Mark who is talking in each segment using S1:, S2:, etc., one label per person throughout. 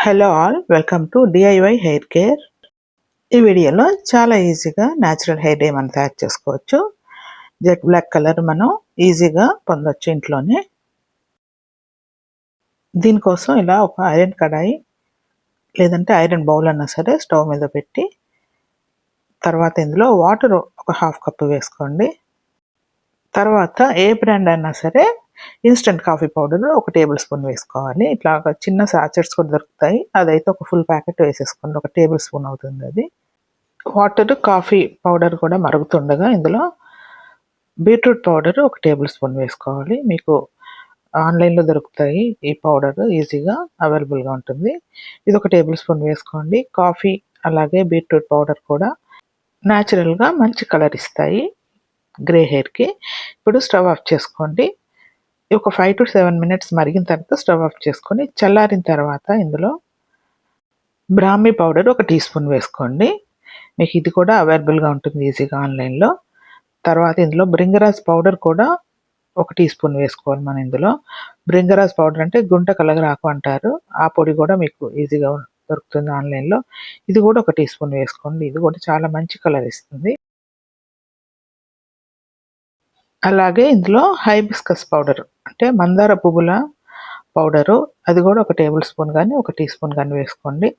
S1: Hello all, welcome to DIY hair care. ఈ వీడియోలో చాలా ఈజీగా న్యాచురల్ హెయిర్ డై మనం తయారు చేసుకోవచ్చు. జెట్ బ్లాక్ కలర్ మనం ఈజీగా పొందొచ్చు ఇంట్లోనే. దీనికోసం ఇలా ఒక ఐరన్ కడాయి లేదంటే ఐరన్ బౌల్ అన్నా సరే స్టవ్ మీద పెట్టి, తర్వాత ఇందులో వాటర్ ఒక 1/2 కప్పు వేసుకోండి. తర్వాత ఏ బ్రాండ్ అయినా సరే instant coffee powder 1 table spoon వేసుకోవాలి. ఇట్లా చిన్న సాచెట్స్ కూడా దొరుకుతాయి, అదైతే ఒక ఫుల్ ప్యాకెట్ వేసేసుకోండి. 1 టేబుల్ స్పూన్ అవుతుంది అది. వాటర్, కాఫీ పౌడర్ కూడా మరుగుతుండగా ఇందులో బీట్రూట్ పౌడర్ 1 టేబుల్ స్పూన్ వేసుకోవాలి. మీకు ఆన్లైన్లో దొరుకుతాయి, ఈ పౌడర్ ఈజీగా అవైలబుల్గా ఉంటుంది. ఇది 1 టేబుల్ స్పూన్ వేసుకోండి. కాఫీ అలాగే బీట్రూట్ పౌడర్ కూడా న్యాచురల్గా మంచి కలర్ ఇస్తాయి గ్రే హెయిర్కి. ఇప్పుడు స్టవ్ ఆఫ్ చేసుకోండి. ఒక 5 to 7 మినిట్స్ మరిగిన తర్వాత స్టవ్ ఆఫ్ చేసుకొని చల్లారిన తర్వాత ఇందులో బ్రాహ్మీ పౌడర్ 1 టీ స్పూన్ వేసుకోండి. మీకు ఇది కూడా అవైలబుల్గా ఉంటుంది ఈజీగా ఆన్లైన్లో. తర్వాత ఇందులో బ్రింగరాజ్ పౌడర్ కూడా 1 టీ స్పూన్ వేసుకోవాలి. మనం ఇందులో బ్రింగరాజ్ పౌడర్ అంటే గుంట కలగరాకు అంటారు, ఆ పొడి కూడా మీకు ఈజీగా దొరుకుతుంది ఆన్లైన్లో. ఇది కూడా 1 టీ స్పూన్ వేసుకోండి. ఇది కూడా చాలా మంచి కలర్ ఇస్తుంది. అలాగే ఇందులో హైబిస్కస్ పౌడర్ అంటే మందార పువ్వుల పౌడరు, అది కూడా 1 టేబుల్ స్పూన్ కానీ 1 టీ స్పూన్ కానీ వేసుకోండి.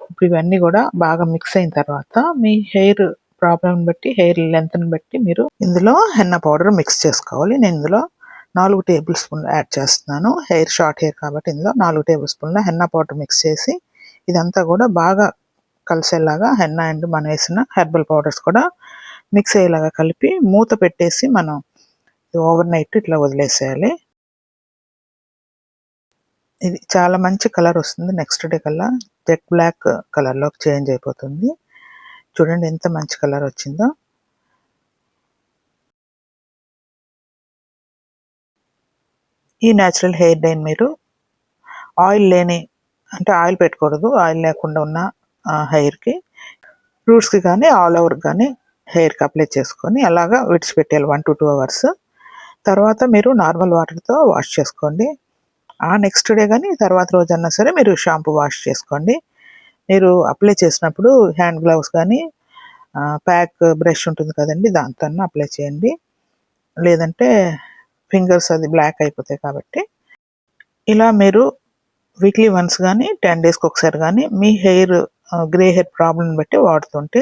S1: ఇప్పుడు ఇవన్నీ కూడా బాగా మిక్స్ అయిన తర్వాత మీ హెయిర్ ప్రాబ్లమ్ని బట్టి, హెయిర్ లెంత్ని బట్టి మీరు ఇందులో హెన్న పౌడర్ మిక్స్ చేసుకోవాలి. నేను ఇందులో 4 టేబుల్ స్పూన్లు యాడ్ చేస్తున్నాను. షార్ట్ హెయిర్ కాబట్టి ఇందులో 4 టేబుల్ స్పూన్ల హెన్న పౌడర్ మిక్స్ చేసి ఇదంతా కూడా బాగా కలిసేలాగా హెన్న అండ్ మనం వేసిన హెర్బల్ పౌడర్స్ కూడా మిక్స్ అయ్యేలాగా కలిపి మూత పెట్టేసి మనం ఓవర్ నైట్ ఇట్లా వదిలేసేయాలి. ఇది చాలా మంచి కలర్ వస్తుంది. నెక్స్ట్ డే కల్లా జెట్ బ్లాక్ కలర్లోకి చేంజ్ అయిపోతుంది. చూడండి ఎంత మంచి కలర్ వచ్చిందో. ఈ న్యాచురల్ హెయిర్ డైని మీరు ఆయిల్ లేని, అంటే ఆయిల్ పెట్టకూడదు, ఆయిల్ లేకుండా ఉన్న హెయిర్కి, రూట్స్కి కానీ ఆల్ ఓవర్ కానీ హెయిర్కి అప్లై చేసుకొని అలాగా విడిచిపెట్టాలి 1 to 2 అవర్స్. తర్వాత మీరు నార్మల్ వాటర్తో వాష్ చేసుకోండి. ఆ నెక్స్ట్ డే కానీ తర్వాత రోజన్నా సరే మీరు షాంపూ వాష్ చేసుకోండి. మీరు అప్లై చేసినప్పుడు హ్యాండ్ గ్లౌస్ కానీ ప్యాక్ బ్రష్ ఉంటుంది కదండి, దాంతో అప్లై చేయండి. లేదంటే ఫింగర్స్ అది బ్లాక్ అయిపోతాయి. కాబట్టి ఇలా మీరు వీక్లీ వన్స్ కానీ 10 డేస్కి ఒకసారి కానీ మీ హెయిర్ గ్రే హెయిర్ ప్రాబ్లం బట్టి వాడుతుంటే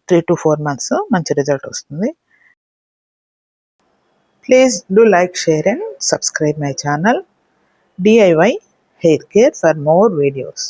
S1: 3 to 4 months మంచి రిజల్ట్ వస్తుంది. Please do like, share and subscribe my channel DIY Hair Care for more videos.